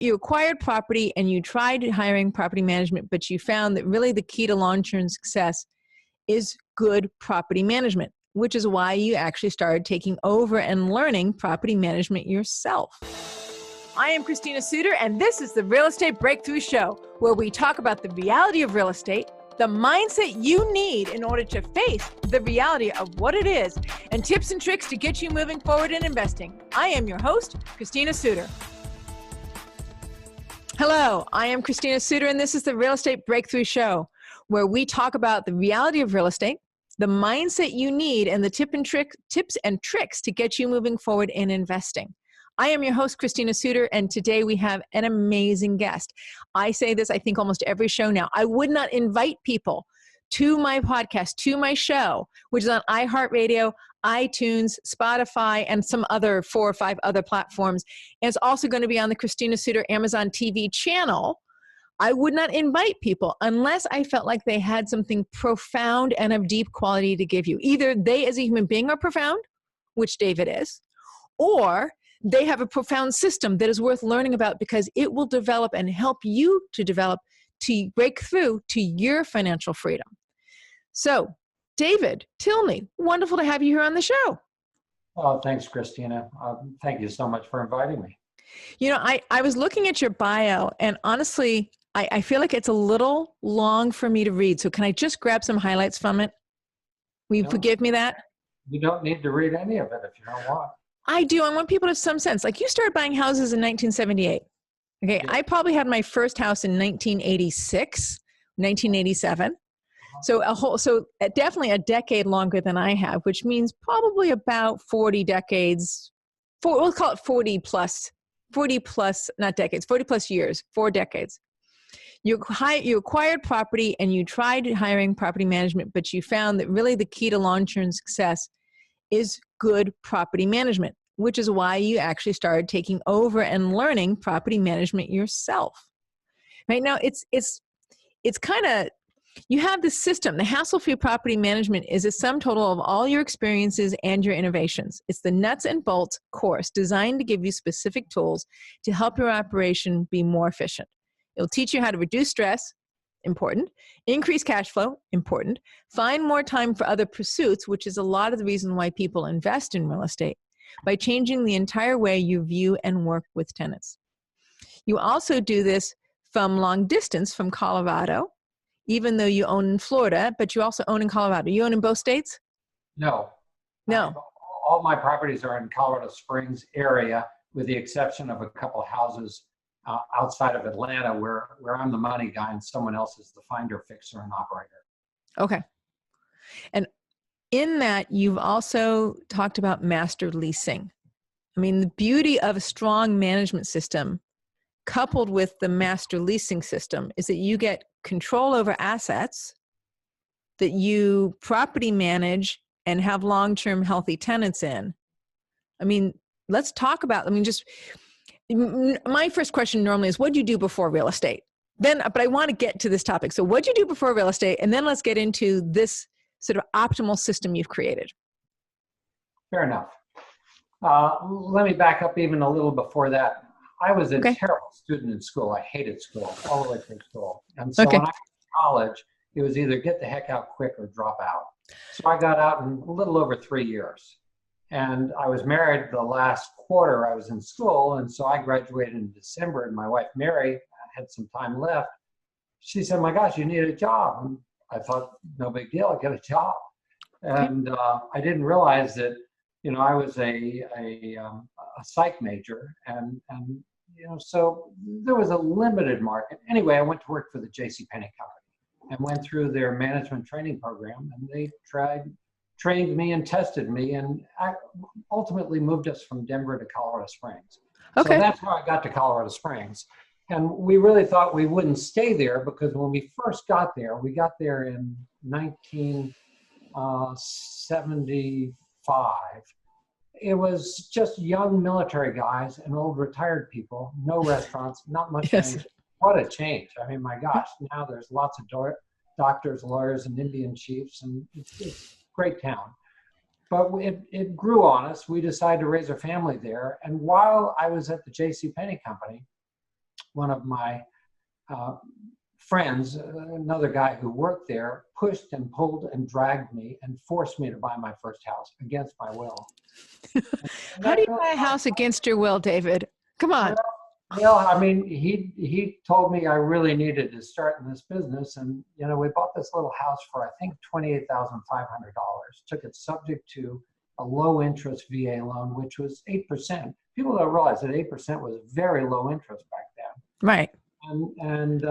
you acquired property and you tried hiring property management, but you found that really the key to long-term success is good property management, which is why you actually started taking over and learning property management yourself. I am Christina Suter, and this is the Real Estate Breakthrough Show, where we talk about the reality of real estate, the mindset you need in order to face the reality of what it is, and tips and tricks to get you moving forward in investing. I am your host, Christina Suter. Hello, I am Christina Suter, and this is the Real Estate Breakthrough Show, where we talk about the reality of real estate, the mindset you need, and the tips and tricks to get you moving forward in investing. I am your host, Christina Suter, and today we have an amazing guest. I say this, I think, almost every show now. I would not invite people to my podcast, to my show, which is on iHeartRadio, iTunes, Spotify, and some other 4 or 5 other platforms. And it's also going to be on the Christina Suter Amazon TV channel. I would not invite people unless I felt like they had something profound and of deep quality to give you. Either they as a human being are profound, which David is, or they have a profound system that is worth learning about because it will develop and help you to develop to break through to your financial freedom. So, David Tilney, wonderful to have you here on the show. Oh, thanks, Christina. Thank you so much for inviting me. You know, I was looking at your bio, and honestly, I feel like it's a little long for me to read. So can I just grab some highlights from it? Will you forgive me that? You don't need to read any of it if you don't want. I do. I want people to have some sense. Like, you started buying houses in 1978. Okay. Yeah. I probably had my first house in 1986, 1987. So definitely a decade longer than I have, which means probably about 40 decades. We'll call it 40 plus, not decades, 40 plus years, 4 decades. You acquired property and you tried hiring property management, but you found that really the key to long-term success is good property management, which is why you actually started taking over and learning property management yourself. Right now, it's kind of, you have this system. The hassle-free property management is a sum total of all your experiences and your innovations. It's the nuts and bolts course designed to give you specific tools to help your operation be more efficient. It'll teach you how to reduce stress, important, increase cash flow, important, find more time for other pursuits, which is a lot of the reason why people invest in real estate, by changing the entire way you view and work with tenants. You also do this from long distance from Colorado, even though you own in Florida, but you also own in Colorado. You own in both states? No. All my properties are in Colorado Springs area, with the exception of a couple of houses outside of Atlanta where I'm the money guy and someone else is the finder, fixer, and operator. Okay. And in that, you've also talked about master leasing. I mean, the beauty of a strong management system coupled with the master leasing system is that you get control over assets that you property manage and have long-term healthy tenants in. I mean, let's talk about, my first question normally is, what do you do before real estate? But I want to get to this topic. So what do you do before real estate? And then let's get into this sort of optimal system you've created. Fair enough. Let me back up even a little before that. I was a terrible student in school. I hated school, all the way through school. And so when I went to college, it was either get the heck out quick or drop out. So I got out in a little over 3 years. And I was married the last quarter I was in school. And so I graduated in December, and my wife, Mary, had some time left. She said, "My gosh, you need a job." And I thought, no big deal, I'll get a job. And I didn't realize that, I was a psych major, and so there was a limited market. Anyway, I went to work for the JCPenney company and went through their management training program, and they trained me and tested me, and ultimately moved us from Denver to Colorado Springs. Okay. So that's how I got to Colorado Springs. And we really thought we wouldn't stay there, because when we first got there, we got there in 1975. It was just young military guys and old retired people, no restaurants, not much change. What a change. I mean, my gosh, now there's lots of doctors, lawyers, and Indian chiefs, and it's a great town. But it grew on us. We decided to raise a family there. And while I was at the JCPenney company, one of my friends, another guy who worked there, pushed and pulled and dragged me and forced me to buy my first house against my will. How do you buy a house against your will, David? Come on. Well, I mean, he told me I really needed to start in this business, and you know, we bought this little house for I think $28,500. Took it subject to a low interest VA loan, which was 8%. People don't realize that 8% was very low interest back then. Right. And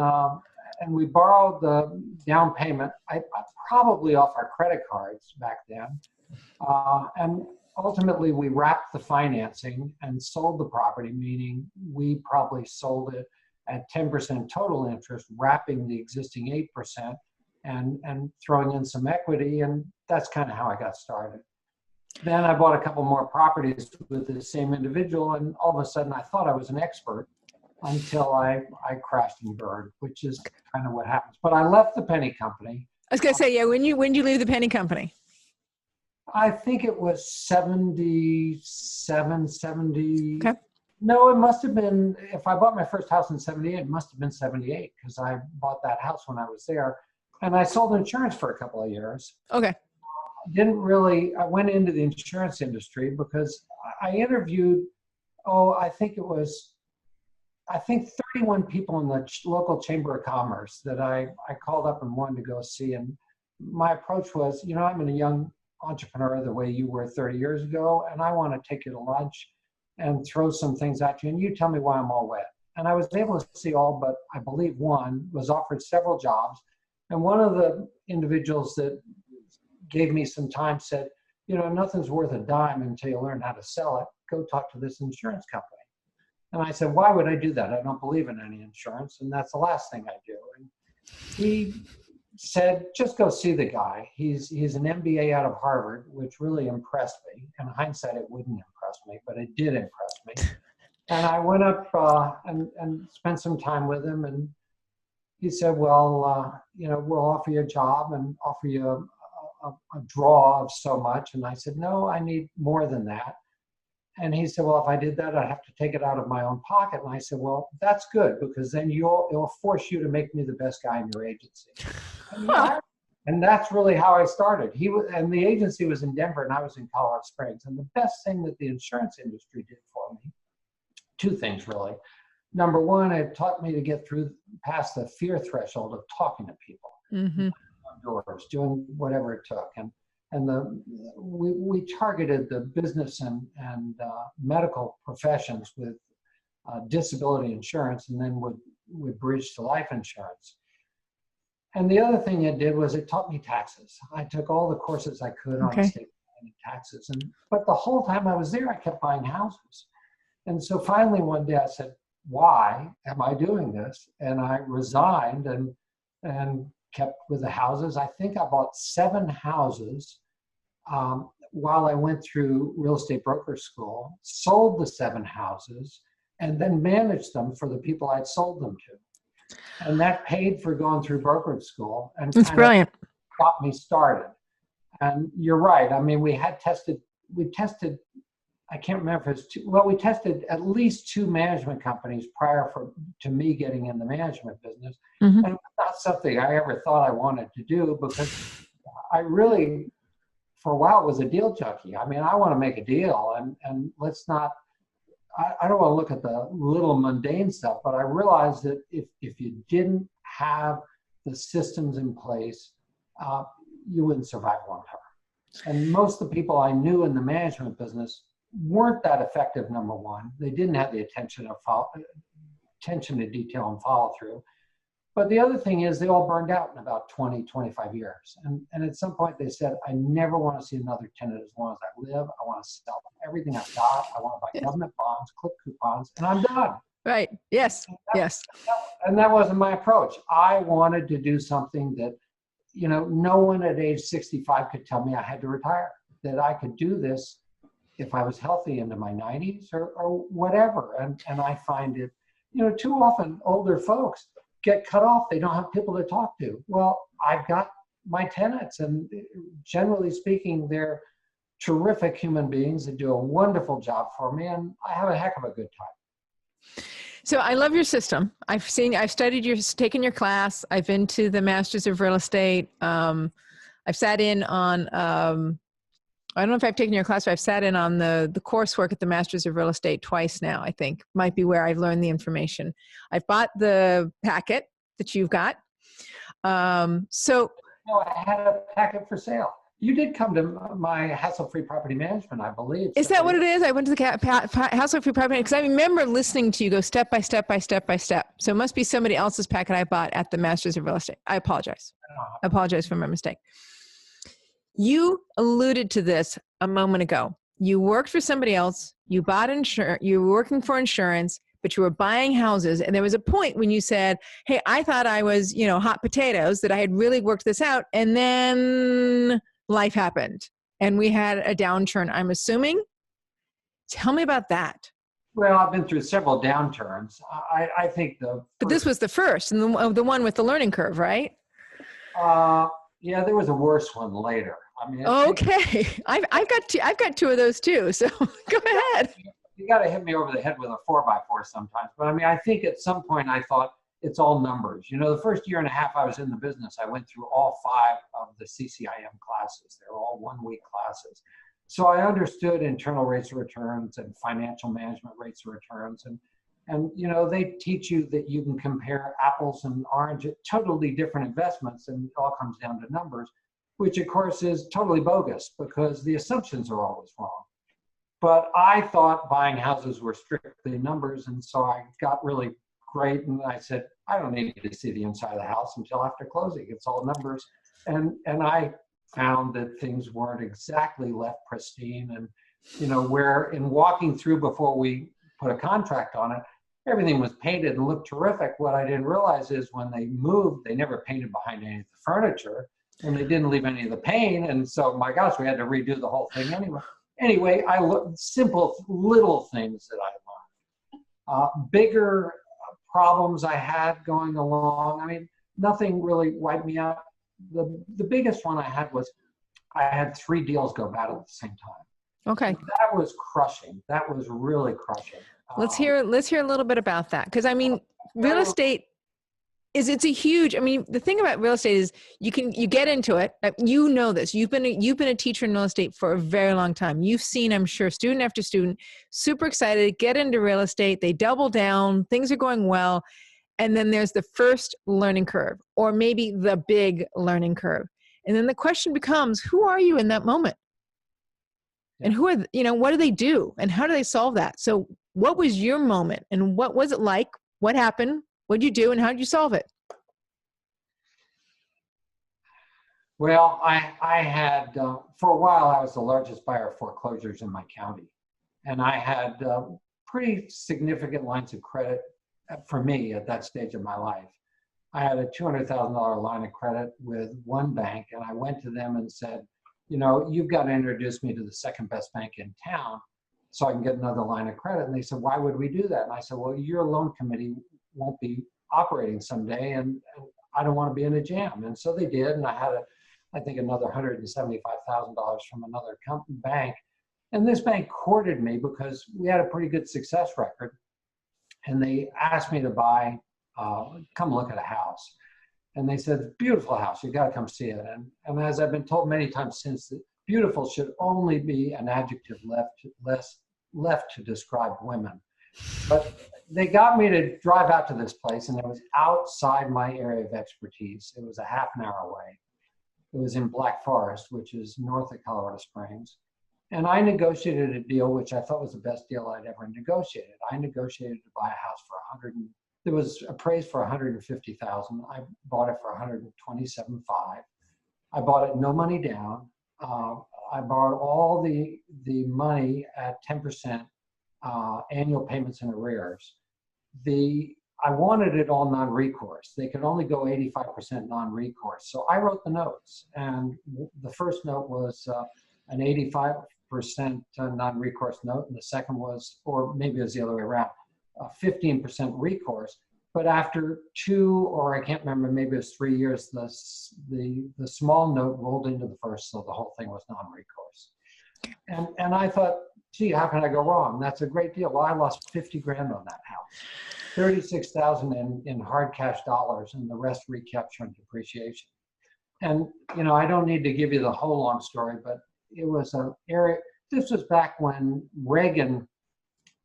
we borrowed the down payment, I probably off our credit cards back then, and ultimately, we wrapped the financing and sold the property, meaning we probably sold it at 10% total interest, wrapping the existing 8% and throwing in some equity. And that's kind of how I got started. Then I bought a couple more properties with the same individual. And all of a sudden, I thought I was an expert until I crashed and burned, which is kind of what happens. But I left the penny company. I was going to say, yeah, when did you leave the penny company? I think it was 77, 70. Okay. No, it must have been, if I bought my first house in 78, it must have been 78 because I bought that house when I was there. And I sold insurance for a couple of years. Okay. I went into the insurance industry because I interviewed, I think 31 people in the local chamber of commerce that I called up and wanted to go see. And my approach was, you know, I'm a young entrepreneur the way you were 30 years ago, and I want to take you to lunch and throw some things at you, and you tell me why I'm all wet. And I was able to see all but, I believe, one, was offered several jobs. And one of the individuals that gave me some time said, you know, nothing's worth a dime until you learn how to sell it. Go talk to this insurance company. And I said, why would I do that? I don't believe in any insurance, and that's the last thing I do. And he said, just go see the guy. He's an MBA out of Harvard, which really impressed me. In hindsight, it wouldn't impress me, but it did impress me. And I went up and spent some time with him. And he said, well, you know, we'll offer you a job and offer you a draw of so much. And I said, no, I need more than that. And he said, well, if I did that, I'd have to take it out of my own pocket. And I said, well, that's good, because then it'll force you to make me the best guy in your agency. And that's really how I started. And the agency was in Denver and I was in Colorado Springs. And the best thing that the insurance industry did for me, two things really. Number one, it taught me to get past the fear threshold of talking to people, doors, doing whatever it took. And we targeted the business and medical professions with disability insurance, and then would bridge to life insurance. And the other thing it did was it taught me taxes. I took all the courses I could on estate planning taxes, but the whole time I was there, I kept buying houses. And so finally one day I said, why am I doing this? And I resigned and kept with the houses. I think I bought 7 houses while I went through real estate broker school, sold the 7 houses, and then managed them for the people I'd sold them to. And that paid for going through brokerage school and that's brilliant. Got me started. And you're right. I mean, we tested, I can't remember if it's we tested at least 2 management companies prior to me getting in the management business. And it was not something I ever thought I wanted to do, because I really, for a while, was a deal junkie. I mean, I want to make a deal, and let's not, I don't want to look at the little mundane stuff, but I realized that if you didn't have the systems in place, you wouldn't survive long term. And most of the people I knew in the management business weren't that effective, number one. They didn't have the attention to detail and follow through. But the other thing is they all burned out in about 20, 25 years. And at some point they said, I never want to see another tenant as long as I live. I want to sell everything I've got. I want to buy government bonds, clip coupons, and I'm done. Right. Yes. And that wasn't my approach. I wanted to do something that, you know, no one at age 65 could tell me I had to retire, that I could do this if I was healthy into my 90s or whatever. And I find it, you know, too often older folks get cut off. They don't have people to talk to. Well, I've got my tenants, and generally speaking, they're terrific human beings that do a wonderful job for me, and I have a heck of a good time. So I love your system. I've studied taken your class. I've been to the Masters of Real Estate. I've sat in on, I don't know if I've taken your class, but I've sat in on the coursework at the Masters of Real Estate twice now, I think. Might be where I've learned the information. I've bought the packet that you've got. No, I had a packet for sale. You did come to my hassle-free property management, I believe. Is that what it is? I went to the hassle-free property because I remember listening to you go step by step by step by step. So it must be somebody else's packet I bought at the Masters of Real Estate. I apologize. I apologize for my mistake. You alluded to this a moment ago. You worked for somebody else. You bought insurance. You were working for insurance, but you were buying houses. And there was a point when you said, hey, I thought I was, hot potatoes, that I had really worked this out. And then life happened and we had a downturn, I'm assuming. Tell me about that. Well, I've been through several downturns. I think But this was the first, and the one with the learning curve, right? Yeah, there was a worse one later. I mean, okay, I've got two of those too. So go ahead. You got to hit me over the head with a 4x4 sometimes. But I mean, I think at some point I thought it's all numbers. The first year and a half I was in the business, I went through all 5 of the CCIM classes. They were all 1-week classes. So I understood internal rates of returns and financial management rates of returns. And they teach you that you can compare apples and oranges, totally different investments, and it all comes down to numbers, which of course is totally bogus because the assumptions are always wrong. But I thought buying houses were strictly numbers, and so I got really great, and I said, I don't need to see the inside of the house until after closing. It's all numbers. And I found that things weren't exactly left pristine, and where in walking through before we put a contract on it, everything was painted and looked terrific. What I didn't realize is when they moved, they never painted behind any of the furniture, and they didn't leave any of the paint. And so, my gosh, we had to redo the whole thing anyway. Anyway, I looked simple little things that I learned. Bigger problems I had going along. I mean, nothing really wiped me out. The biggest one I had was I had 3 deals go bad at the same time. Okay. That was crushing. That was really crushing. Let's hear a little bit about that. Because I mean, real estate it's a huge, I mean, the thing about real estate is you get into it. You know this. You've been a teacher in real estate for a very long time. You've seen, I'm sure, student after student, super excited, get into real estate. They double down. Things are going well. And then there's the first learning curve, or maybe the big learning curve. And then the question becomes, who are you in that moment? And what do they do? And how do they solve that? So what was your moment, and what was it like? What happened? What did you do, and how did you solve it? Well, I had, for a while, I was the largest buyer of foreclosures in my county. And I had pretty significant lines of credit for me at that stage of my life. I had a $200,000 line of credit with one bank, and I went to them and said, you've got to introduce me to the second best bank in town so I can get another line of credit. And they said, why would we do that? And I said, well, your loan committee won't be operating someday, and I don't want to be in a jam. And so they did, and I had I think another $175,000 from another bank. And this bank courted me because we had a pretty good success record. And they asked me to come look at a house. And they said, beautiful house, you got to come see it. And as I've been told many times since, that beautiful should only be an adjective left to describe women. But they got me to drive out to this place, and it was outside my area of expertise. It was a half an hour away. It was in Black Forest, which is north of Colorado Springs. And I negotiated a deal, which I thought was the best deal I'd ever negotiated. I negotiated to buy a house for it was appraised for $150,000. I bought it for $127,500. I bought it no money down. I borrowed all the money at 10% annual payments in arrears. I wanted it all non-recourse. They could only go 85% non-recourse. So I wrote the notes, and the first note was an 85% non-recourse note, and the second was, or maybe it was the other way around, 15% recourse. But after 2, or I can't remember, maybe it was 3 years, the small note rolled into the first, so the whole thing was non-recourse. And I thought, gee, how can I go wrong? That's a great deal. Well, I lost 50 grand on that house, 36,000 in hard cash dollars, and the rest recapture and depreciation. And, you know, I don't need to give you the whole long story, but it was an area, this was back when Reagan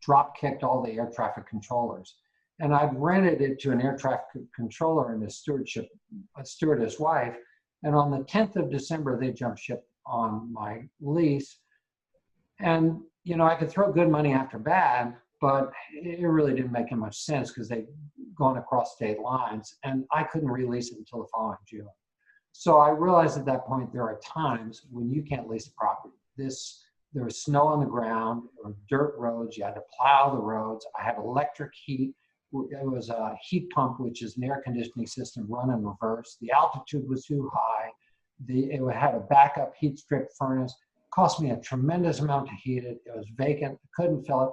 drop kicked all the air traffic controllers. And I'd rented it to an air traffic controller and a stewardess wife. And on the 10th of December, they jumped ship on my lease. And, you know, I could throw good money after bad, but it really didn't make much sense because they'd gone across state lines, and I couldn't release it until the following June. So I realized at that point, there are times when you can't lease a property. There was snow on the ground, or dirt roads, you had to plow the roads. I had electric heat. It was a heat pump, which is an air conditioning system run in reverse. The altitude was too high. It had a backup heat strip furnace. Cost me a tremendous amount to heat it. It was vacant, couldn't fill it.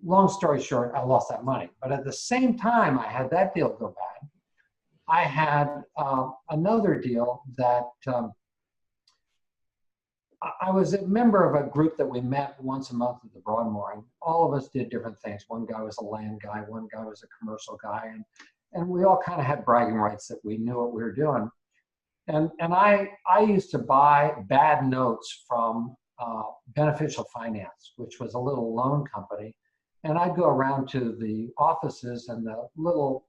Long story short, I lost that money. But at the same time, I had that deal go bad. I had another deal that I was a member of a group that we met once a month at the Broadmoor, and all of us did different things. One guy was a land guy, one guy was a commercial guy, and we all kind of had bragging rights that we knew what we were doing. And I used to buy bad notes from Beneficial Finance, which was a little loan company. And I'd go around to the offices, and the little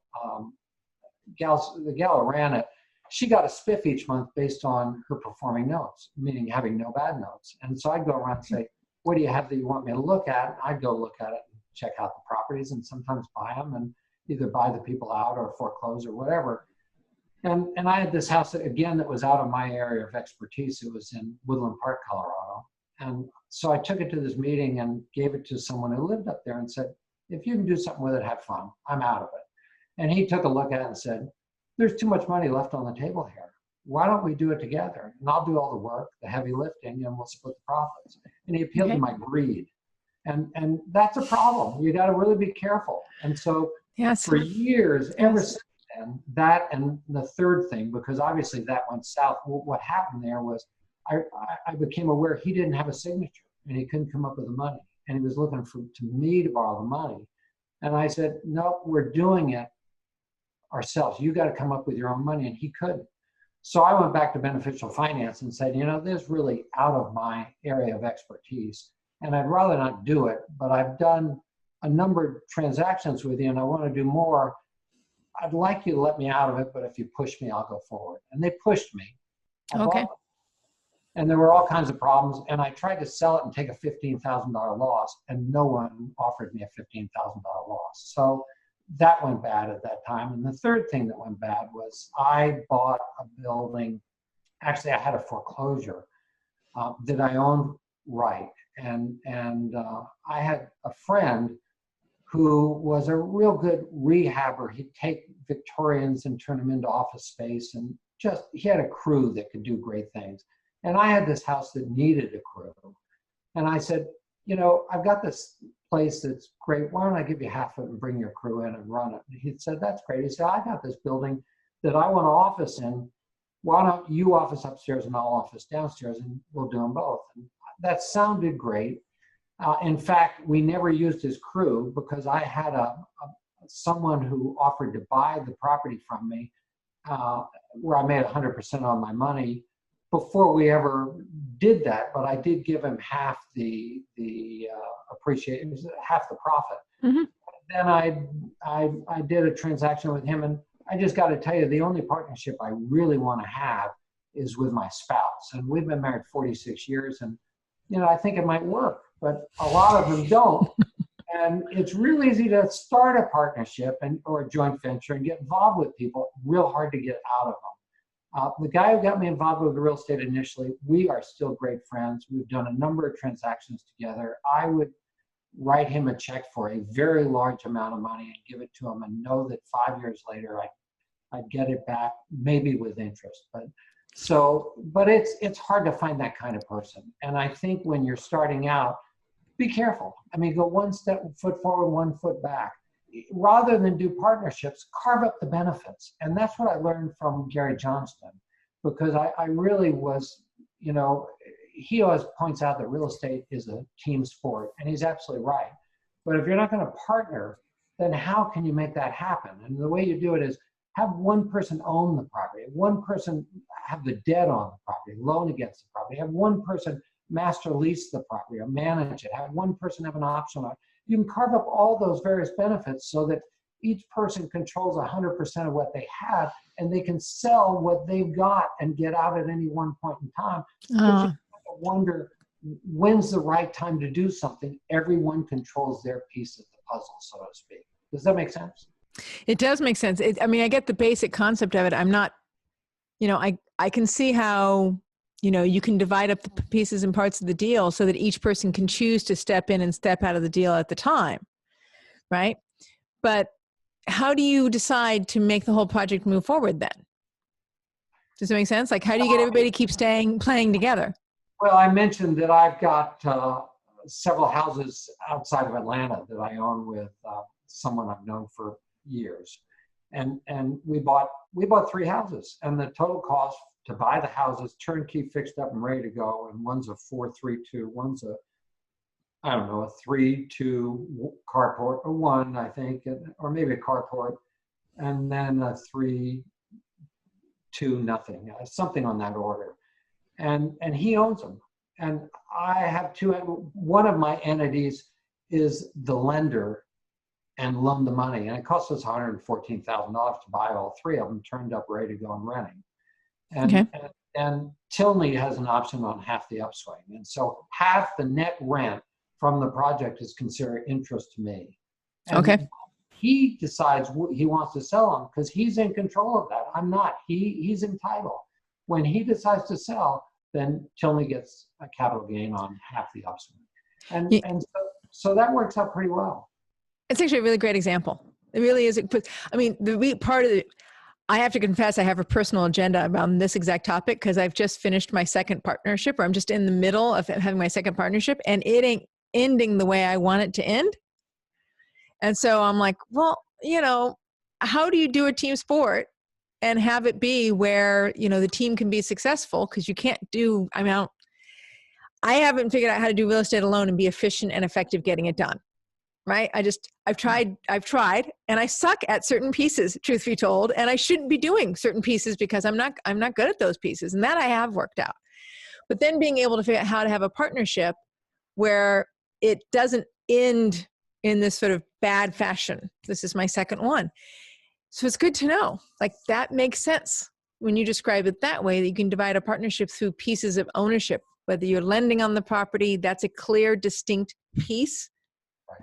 the gal who ran it, she got a spiff each month based on her performing notes, meaning having no bad notes. And so I'd go around and say, what do you have that you want me to look at? And I'd go look at it and check out the properties, and sometimes buy them and either buy the people out or foreclose or whatever. And I had this house that, again, that was out of my area of expertise. It was in Woodland Park, Colorado. And so I took it to this meeting and gave it to someone who lived up there and said, if you can do something with it, have fun. I'm out of it. And he took a look at it and said, there's too much money left on the table here. Why don't we do it together? And I'll do all the work, the heavy lifting, and we'll split the profits. And he appealed to my greed. And that's a problem. You got to really be careful. And so for years, ever since then, that and the third thing, because obviously that went south, what happened there was I became aware he didn't have a signature and he couldn't come up with the money. And he was looking to me to borrow the money. And I said, no, we're doing it ourselves. You got to come up with your own money. And he couldn't. So I went back to Beneficial Finance and said, you know, this is really out of my area of expertise. And I'd rather not do it, but I've done a number of transactions with you and I want to do more. I'd like you to let me out of it, but if you push me, I'll go forward. And they pushed me. Okay. And there were all kinds of problems. And I tried to sell it and take a $15,000 loss, and no one offered me a $15,000 loss. So that went bad at that time. And the third thing that went bad was I bought a building. Actually, I had a foreclosure that I owned right. And I had a friend who was a real good rehabber. He'd take Victorians and turn them into office space, and he had a crew that could do great things. And I had this house that needed a crew. And I said, you know, I've got this place that's great. Why don't I give you half of it and bring your crew in and run it? And he said, that's great. He said, I got this building that I want to office in. Why don't you office upstairs and I'll office downstairs, and we'll do them both. And that sounded great. In fact, we never used his crew because I had someone who offered to buy the property from me where I made 100% on my money before we ever did that. But I did give him half the appreciation, half the profit. Mm-hmm. Then I did a transaction with him, and I just got to tell you, the only partnership I really want to have is with my spouse. And we've been married 46 years, and you know, I think it might work, but a lot of them don't. And it's real easy to start a partnership or a joint venture and get involved with people, real hard to get out of them. The guy who got me involved with the real estate initially, we are still great friends. We've done a number of transactions together. I would write him a check for a very large amount of money and give it to him and know that 5 years later I'd get it back, maybe with interest. But it's hard to find that kind of person. And I think when you're starting out, be careful. I mean, go one foot forward, 1 foot back. Rather than do partnerships, carve up the benefits. And that's what I learned from Gary Johnston, because I really was, you know, he always points out that real estate is a team sport, and he's absolutely right. But if you're not going to partner, then how can you make that happen? And the way you do it is have one person own the property, one person have the debt on the property, loan against the property, have one person master lease the property or manage it, have one person have an option on it. You can carve up all those various benefits so that each person controls 100% of what they have, and they can sell what they've got and get out at any one point in time. But you have to wonder, when's the right time to do something? Everyone controls their piece of the puzzle, so to speak. Does that make sense? It does make sense. I mean, I get the basic concept of it. I'm not, I can see how, you can divide up the pieces and parts of the deal so that each person can choose to step in and step out of the deal at the time, right? But how do you decide to make the whole project move forward then? Does it make sense? Like, how do you get everybody to keep playing together? Well, I mentioned that I've got several houses outside of Atlanta that I own with someone I've known for years. And we bought 3 houses, and the total cost to buy the houses, turnkey, fixed up and ready to go. And one's a 4-3-2, one's a 3-2 carport, or 1, I think, or maybe a carport, and then a 3-2 nothing, something on that order. And he owns them. And I have 2. One of my entities is the lender and loan the money. And it cost us $114,000 to buy all 3 of them, turned up, ready to go and renting. And Tilney has an option on half the upswing. And so half the net rent from the project is considered interest to me. And he decides he wants to sell them because he's in control of that. I'm not. He's entitled. When he decides to sell, then Tilney gets a capital gain on half the upswing. And so that works out pretty well. It's actually a really great example. It really is. I mean, part of it, I have to confess, I have a personal agenda around this exact topic because I've just finished my second partnership, or I'm just in the middle of having my second partnership, and it ain't ending the way I want it to end. And so I'm like, well, how do you do a team sport and have it be where, the team can be successful? Because you can't I haven't figured out how to do real estate alone and be efficient and effective getting it done. Right? I've tried, and I suck at certain pieces, truth be told, and I shouldn't be doing certain pieces because I'm not good at those pieces, and that I have worked out. But then being able to figure out how to have a partnership where it doesn't end in this sort of bad fashion. This is my second one. So it's good to know, like, that makes sense when you describe it that way, that you can divide a partnership through pieces of ownership. Whether you're lending on the property, that's a clear, distinct piece.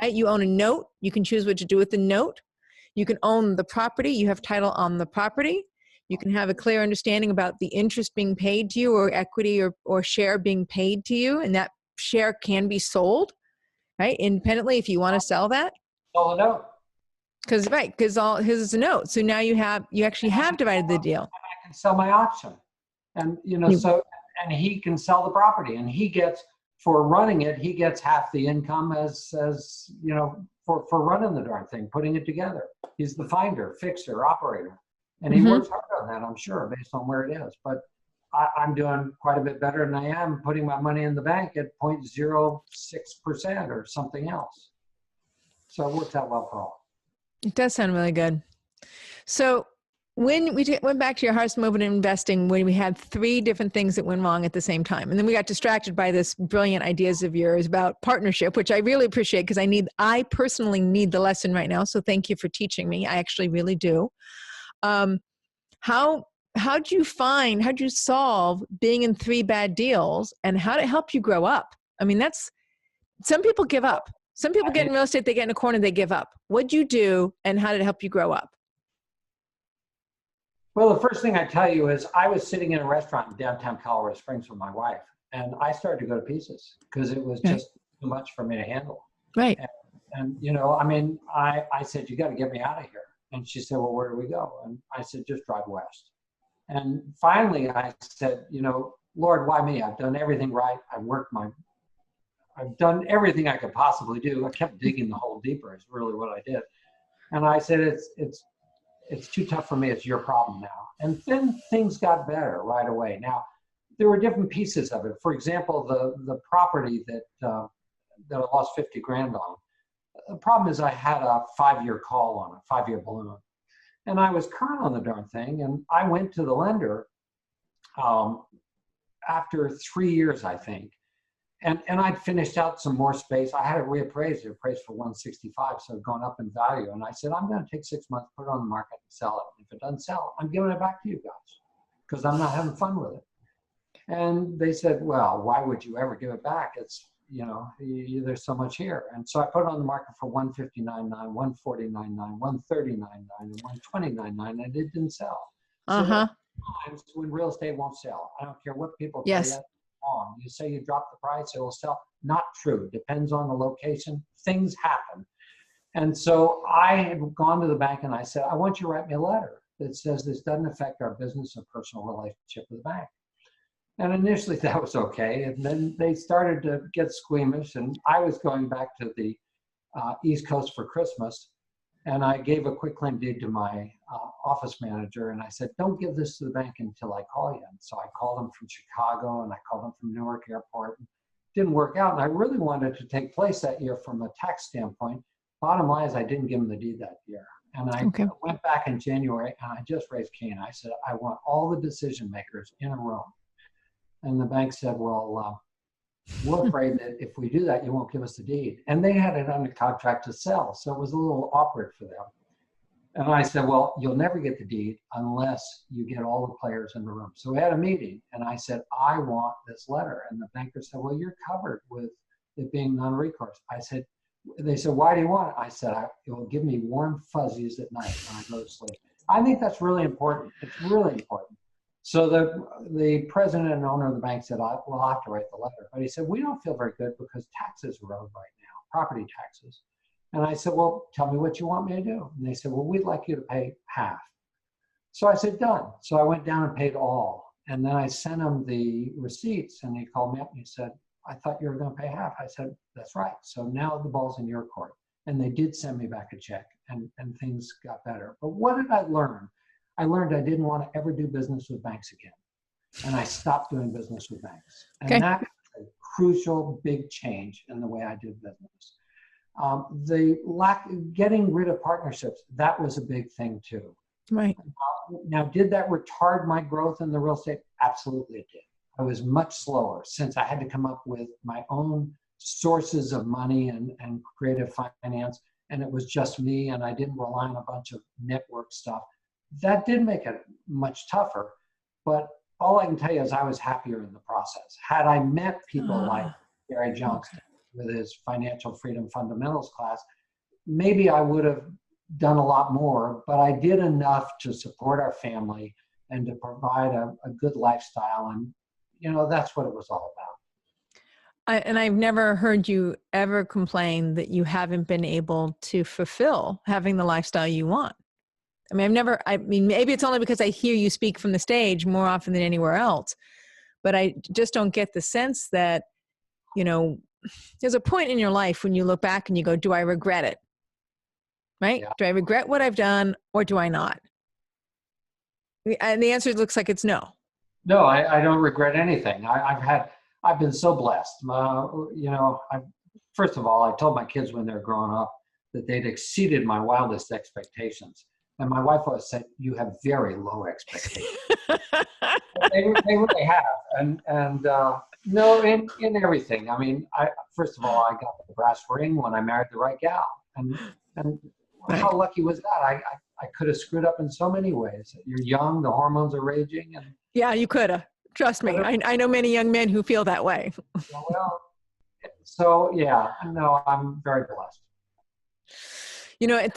Right? You own a note. You can choose what to do with the note. You can own the property. You have title on the property. You can have a clear understanding about the interest being paid to you, or equity or share being paid to you. And that share can be sold, right? Independently, if you want to sell that. Sell the note. Because all his is a note. So now you actually have divided the deal. I can sell my option. And, and he can sell the property, and he gets, for running it, he gets half the income as for running the darn thing, putting it together. He's the finder, fixer, operator. And he works hard on that, I'm sure, based on where it is. But I'm doing quite a bit better than I am putting my money in the bank at 0.06% or something else. So it works out well for all. It does sound really good. So when we went back to your house moving and investing, when we had 3 different things that went wrong at the same time, and then we got distracted by this brilliant ideas of yours about partnership, which I really appreciate because I personally need the lesson right now. So thank you for teaching me. I actually really do. How'd you solve being in 3 bad deals, and how did it help you grow up? I mean, some people give up. Some people get in real estate, they get in a corner, they give up. What'd you do, and how did it help you grow up? Well, the first thing I tell you is I was sitting in a restaurant in downtown Colorado Springs with my wife, and I started to go to pieces because it was just too much for me to handle. Right. And I said, you got to get me out of here. And she said, well, where do we go? And I said, just drive west. And finally I said, Lord, why me? I've done everything right. I've done everything I could possibly do. I kept digging the hole deeper is really what I did. And I said, it's too tough for me. It's your problem now. And then things got better right away. Now, there were different pieces of it. For example, the property that I lost 50 grand on. The problem is I had a 5-year call on it, 5-year balloon. And I was current on the darn thing. And I went to the lender after 3 years, I think. And I'd finished out some more space. I had it reappraised. It appraised for 165, so it had gone up in value. And I said, I'm going to take 6 months, put it on the market, and sell it. If it doesn't sell, I'm giving it back to you guys because I'm not having fun with it. And they said, well, why would you ever give it back? It's, there's so much here. And so I put it on the market for 159.9, 149.9, 139.9, and 129.9, and it didn't sell. So times when real estate won't sell. I don't care what people tell you. You say you drop the price, it will sell. Not true. Depends on the location. Things happen. And so I had gone to the bank and I said, I want you to write me a letter that says this doesn't affect our business or personal relationship with the bank. And initially that was okay. And then they started to get squeamish, and I was going back to the East Coast for Christmas. And I gave a quitclaim deed to my office manager, and I said, don't give this to the bank until I call you. And so I called them from Chicago, and I called them from Newark Airport. It didn't work out, and I really wanted it to take place that year from a tax standpoint. Bottom line is I didn't give them the deed that year. And I went back in January, and I just raised Cain. I said, I want all the decision makers in a room. And the bank said, well, we're afraid that if we do that, you won't give us the deed. And they had it under contract to sell, so it was a little awkward for them. And I said, well, you'll never get the deed unless you get all the players in the room. So we had a meeting, and I said, I want this letter. And the banker said, well, you're covered with it being non-recourse. They said, why do you want it? I said, it will give me warm fuzzies at night when I go to sleep. I think that's really important. It's really important. So the president and owner of the bank said, well, I'll have to write the letter. But he said, we don't feel very good because taxes are owed right now, property taxes. And I said, well, tell me what you want me to do. And they said, well, we'd like you to pay half. So I said, done. So I went down and paid all. And then I sent him the receipts, and he called me up and he said, I thought you were going to pay half. I said, that's right. So now the ball's in your court. And they did send me back a check, and things got better. But what did I learn? I learned I didn't want to ever do business with banks again. And I stopped doing business with banks. And that's a crucial, big change in the way I did business. Getting rid of partnerships, that was a big thing too. Right. Now, did that retard my growth in the real estate? Absolutely it did. I was much slower since I had to come up with my own sources of money and creative finance. And it was just me, and I didn't rely on a bunch of network stuff. That did make it much tougher, but all I can tell you is I was happier in the process. Had I met people like Gary Johnston with his Financial Freedom Fundamentals class, maybe I would have done a lot more, but I did enough to support our family and to provide a good lifestyle. And, that's what it was all about. And I've never heard you ever complain that you haven't been able to fulfill having the lifestyle you want. I mean, maybe it's only because I hear you speak from the stage more often than anywhere else, but I just don't get the sense that, there's a point in your life when you look back and you go, do I regret it? Right? Yeah. Do I regret what I've done, or do I not? And the answer looks like it's no. No, I don't regret anything. I've been so blessed. First of all, I told my kids when they were growing up that they'd exceeded my wildest expectations. And my wife always said, you have very low expectations. they really have. And no, in everything. I mean, first of all, I got the brass ring when I married the right gal. And how lucky was that? I could have screwed up in so many ways. You're young, the hormones are raging. And yeah, you could have. Trust me. I know many young men who feel that way. Well, so yeah, no, I'm very blessed.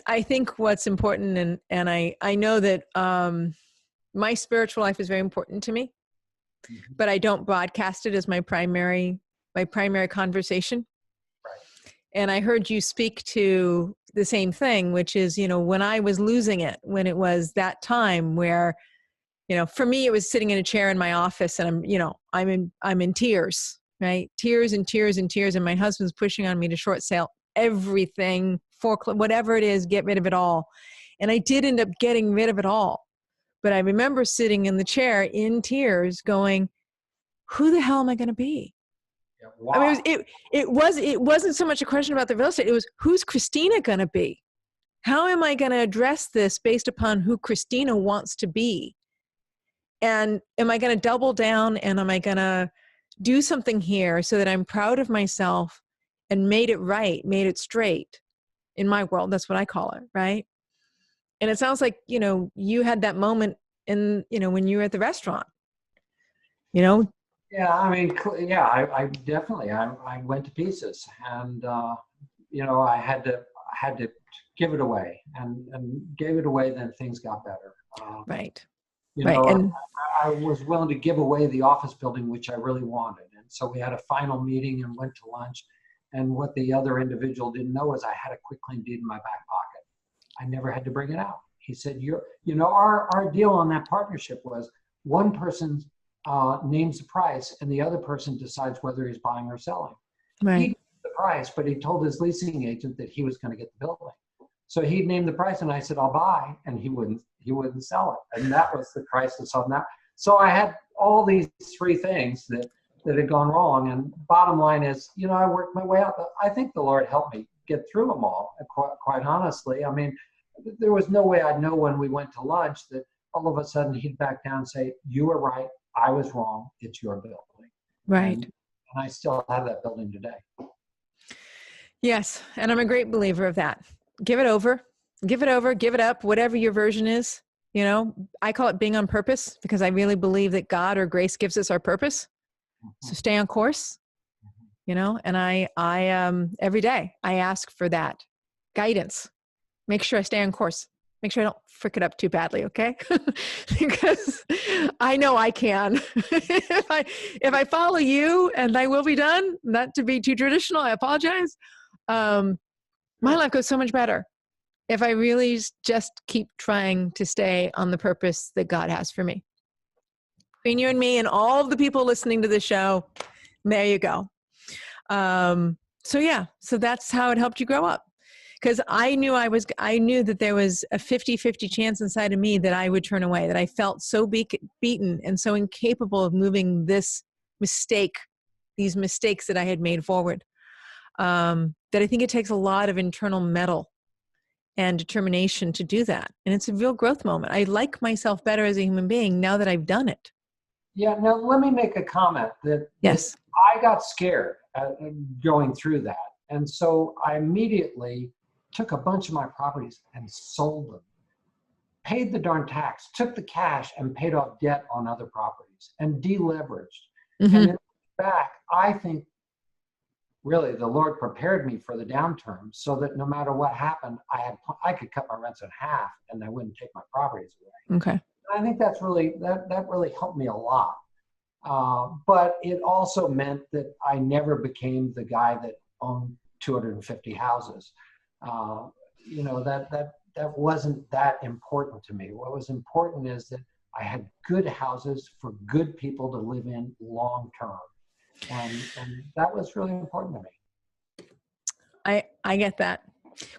I think what's important, and I know that my spiritual life is very important to me, but I don't broadcast it as my primary conversation. Right. And I heard you speak to the same thing, which is, when I was losing it, when it was that time where, for me, it was sitting in a chair in my office, and I'm in tears, right? Tears and tears and tears. And my husband's pushing on me to short sale everything, whatever it is, get rid of it all. And I did end up getting rid of it all. But I remember sitting in the chair in tears going, who the hell am I going to be? Yeah, wow. I mean, it wasn't so much a question about the real estate. It was, who's Christina going to be? How am I going to address this based upon who Christina wants to be? And am I going to double down, and am I going to do something here so that I'm proud of myself and made it right, made it straight? In my world, that's what I call it, right? And it sounds like, you had that moment in, when you were at the restaurant, Yeah, I mean, yeah, I definitely, I went to pieces, and I had to give it away, and gave it away. Then things got better. Right. You Right. know, And I was willing to give away the office building, which I really wanted, and so we had a final meeting and went to lunch. And what the other individual didn't know is I had a quitclaim deed in my back pocket. I never had to bring it out. He said, our deal on that partnership was one person names the price and the other person decides whether he's buying or selling. right. He named the price, but he told his leasing agent that he was going to get the building. So he named the price, and I said, I'll buy, and he wouldn't sell it. And that was the crisis on that. So I had all these three things that had gone wrong. And bottom line is, I worked my way out. I think the Lord helped me get through them all, quite honestly. I mean, there was no way I'd know when we went to lunch that all of a sudden he'd back down and say, you were right, I was wrong, it's your building. Right. And I still have that building today. Yes. And I'm a great believer of that. Give it over, give it up, whatever your version is. I call it being on purpose, because I really believe that God or grace gives us our purpose. So stay on course, and I every day I ask for that guidance. Make sure I stay on course. Make sure I don't frick it up too badly. Okay. Because I know I can. if I follow you, and I will be done, not to be too traditional, I apologize. My life goes so much better if I really just keep trying to stay on the purpose that God has for me. Between you and me and all of the people listening to the show, there you go. So that's how it helped you grow up. Because I knew that there was a 50-50 chance inside of me that I would turn away, that I felt so beaten and so incapable of moving these mistakes that I had made forward. That I think it takes a lot of internal mettle and determination to do that. And it's a real growth moment. I like myself better as a human being now that I've done it. Yeah, now let me make a comment that Yes. I got scared going through that. And so I immediately took a bunch of my properties and sold them, paid the darn tax, took the cash and paid off debt on other properties and deleveraged. Mm-hmm. And then back, I think really the Lord prepared me for the downturn so that no matter what happened, I could cut my rents in half and they wouldn't take my properties away. Okay. I think that's really, that really helped me a lot. But it also meant that I never became the guy that owned 250 houses. That wasn't that important to me. What was important is that I had good houses for good people to live in long term. And that was really important to me. I get that.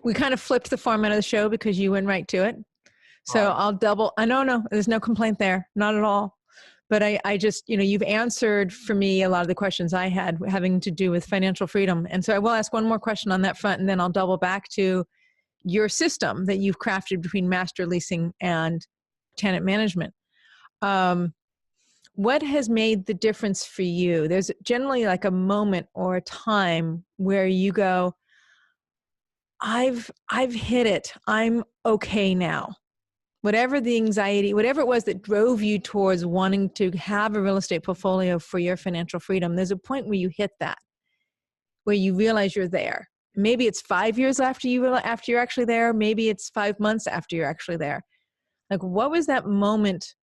We kind of flipped the format of the show because you went right to it. So Right. I'll double. No, there's no complaint there. Not at all. But I just, you've answered for me a lot of the questions I had having to do with financial freedom. And so I will ask one more question on that front, and then I'll double back to your system that you've crafted between master leasing and tenant management. What has made the difference for you? There's generally like a moment or a time where you go, I've hit it. I'm okay now. Whatever the anxiety, whatever it was that drove you towards wanting to have a real estate portfolio for your financial freedom, there's a point where you hit that, where you realize you're there. Maybe it's 5 years after you're actually there. Maybe it's 5 months after you're actually there. Like, what was that moment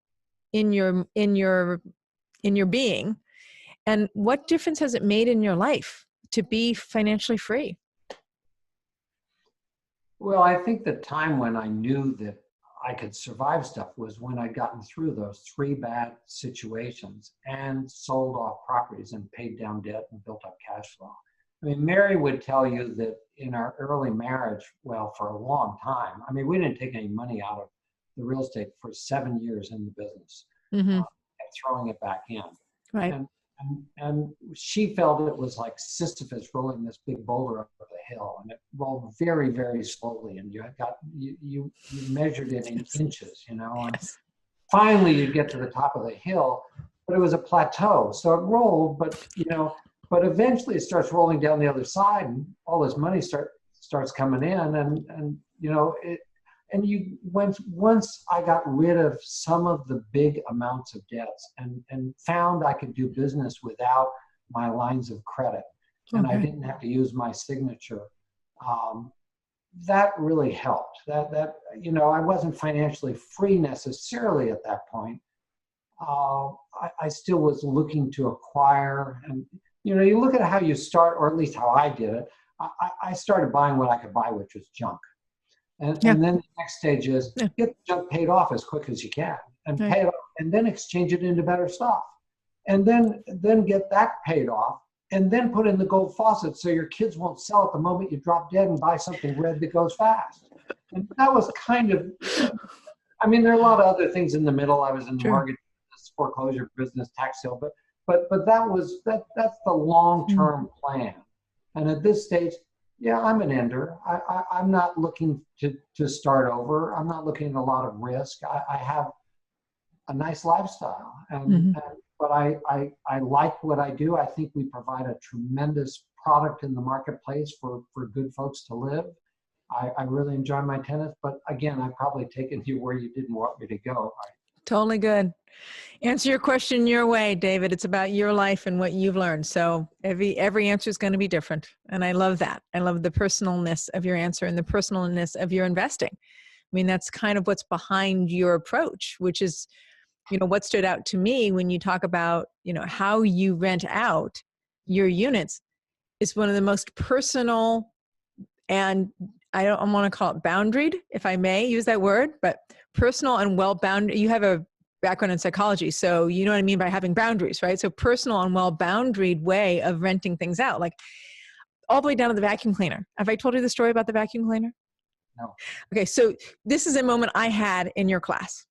in your being, and what difference has it made in your life to be financially free? Well, I think the time when I knew that I could survive stuff was when I'd gotten through those 3 bad situations and sold off properties and paid down debt and built up cash flow. I mean, Mary would tell you that in our early marriage, well, for a long time, I mean, we didn't take any money out of the real estate for 7 years in the business, Mm-hmm. and throwing it back in. Right. And And she felt it was like Sisyphus rolling this big boulder up the hill, and it rolled very, very slowly, and you measured it in inches, and finally you get to the top of the hill, but it was a plateau, so it rolled, but eventually it starts rolling down the other side, and all this money starts coming in, and once I got rid of some of the big amounts of debts and found I could do business without my lines of credit, and I didn't have to use my signature, that really helped. I wasn't financially free necessarily at that point. I still was looking to acquire, and you look at how you start, or at least how I did it. I started buying what I could buy, which was junk. And then the next stage is get the junk paid off as quick as you can, and pay it off, and then exchange it into better stuff, and then get that paid off, and then put in the gold faucet so your kids won't sell it the moment you drop dead and buy something red that goes fast. And that was kind of, there are a lot of other things in the middle. I was in the mortgage business, foreclosure business, tax sale, but that's the long-term plan. And at this stage, I'm an ender. I'm not looking to start over. I'm not looking at a lot of risk. I have a nice lifestyle, but I like what I do. I think we provide a tremendous product in the marketplace for good folks to live. I really enjoy my tenants, but again, I've probably taken you where you didn't want me to go. Totally good. Answer your question your way, David. It's about your life and what you've learned. So every answer is going to be different. And I love that. I love the personalness of your answer and the personalness of your investing. That's kind of what's behind your approach, which is, what stood out to me when you talk about, how you rent out your units is one of the most personal, and I don't want to call it boundaried, if I may use that word, but personal and well-bounded. You have a background in psychology, so you know what I mean by having boundaries, right? So personal and well-boundaried way of renting things out, like all the way down to the vacuum cleaner. Have I told you the story about the vacuum cleaner? No. Okay, so this is a moment I had in your class.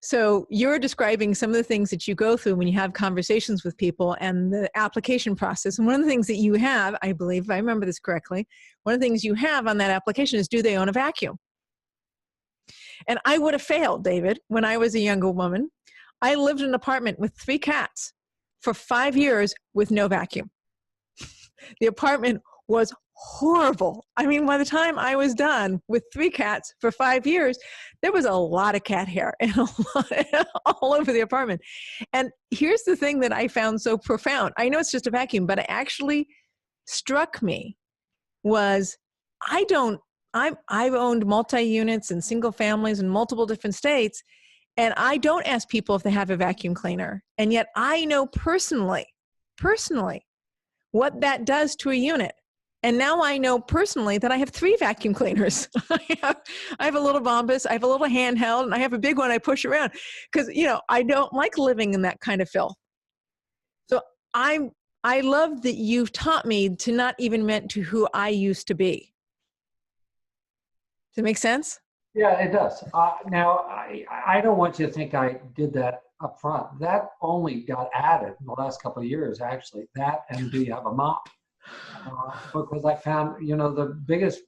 So you're describing some of the things that you go through when you have conversations with people and the application process. And one of the things that you have, I believe, if I remember this correctly, one of the things you have on that application is, do they own a vacuum? And I would have failed, David, when I was a younger woman. I lived in an apartment with 3 cats for 5 years with no vacuum. The apartment was horrible. By the time I was done with 3 cats for 5 years, there was a lot of cat hair and all over the apartment. And here's the thing that I found so profound. I know it's just a vacuum, but it actually struck me was I've owned multi-units and single families in multiple different states, and I don't ask people if they have a vacuum cleaner. And yet I know personally, what that does to a unit. And now I know personally that I have 3 vacuum cleaners. I have a little Bombas, I have a little handheld, and I have a big one I push around because, I don't like living in that kind of filth. So I love that you've taught me to not even rent to who I used to be. Does it make sense? Yeah, it does. Now, I don't want you to think I did that up front. That only got added in the last couple of years, actually. That and do you have a mop? Because I found, the biggest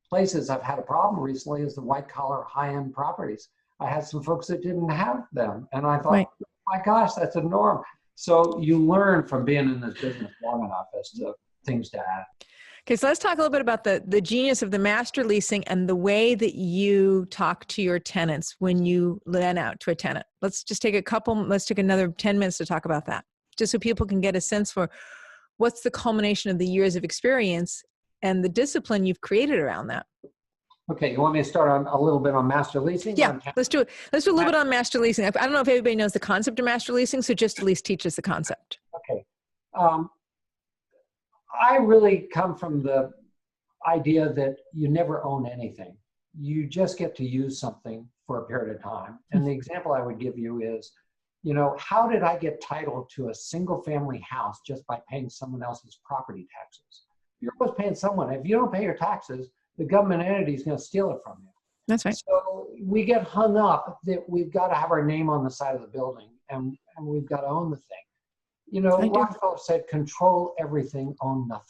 places I've had a problem recently is the white-collar, high-end properties. I had some folks that didn't have them, and I thought, right. Oh my gosh, that's a norm. So you learn from being in this business long enough as to things to add. Okay, so let's talk a little bit about the genius of the master leasing and the way that you talk to your tenants when you lend out to a tenant. Let's take another 10 minutes to talk about that, just so people can get a sense for what's the culmination of the years of experience and the discipline you've created around that. Okay, you want me to start on a little bit on master leasing? Yeah, let's do it. Let's do a little bit on master leasing. I don't know if everybody knows the concept of master leasing, so just at least teach us the concept. Okay. I really come from the idea that you never own anything. You just get to use something for a period of time. And the example I would give you is, how did I get title to a single family house just by paying someone else's property taxes? You're always paying someone. If you don't pay your taxes, the government entity is going to steal it from you. That's right. So we get hung up that we've got to have our name on the side of the building and we've got to own the thing. You know, I do. Rockefeller said, control everything, own nothing.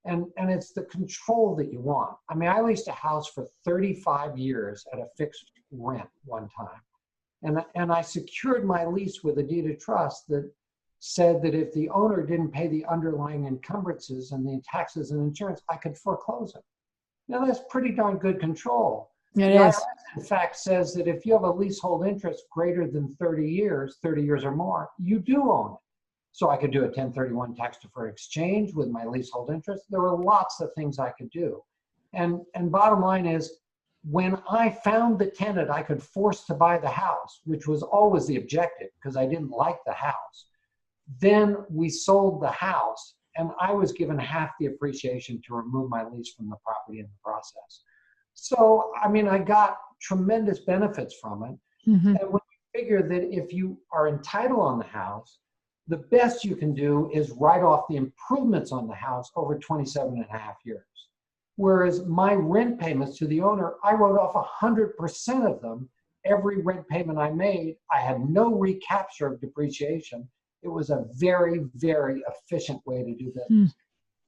And it's the control that you want. I mean, I leased a house for 35 years at a fixed rent one time. And I secured my lease with a deed of trust that said that if the owner didn't pay the underlying encumbrances and the taxes and insurance, I could foreclose it. Now, that's pretty darn good control. It The is. IRS, in fact, says that if you have a leasehold interest greater than 30 years or more, you do own it. So I could do a 1031 tax deferred exchange with my leasehold interest. There were lots of things I could do. And bottom line is, when I found the tenant I could force to buy the house, which was always the objective because I didn't like the house, then we sold the house and I was given half the appreciation to remove my lease from the property in the process. So, I mean, I got tremendous benefits from it. Mm-hmm. And when you figure that if you are entitled on the house, the best you can do is write off the improvements on the house over 27 and a half years. Whereas my rent payments to the owner, I wrote off 100% of them. Every rent payment I made, I had no recapture of depreciation. It was a very, very efficient way to do business.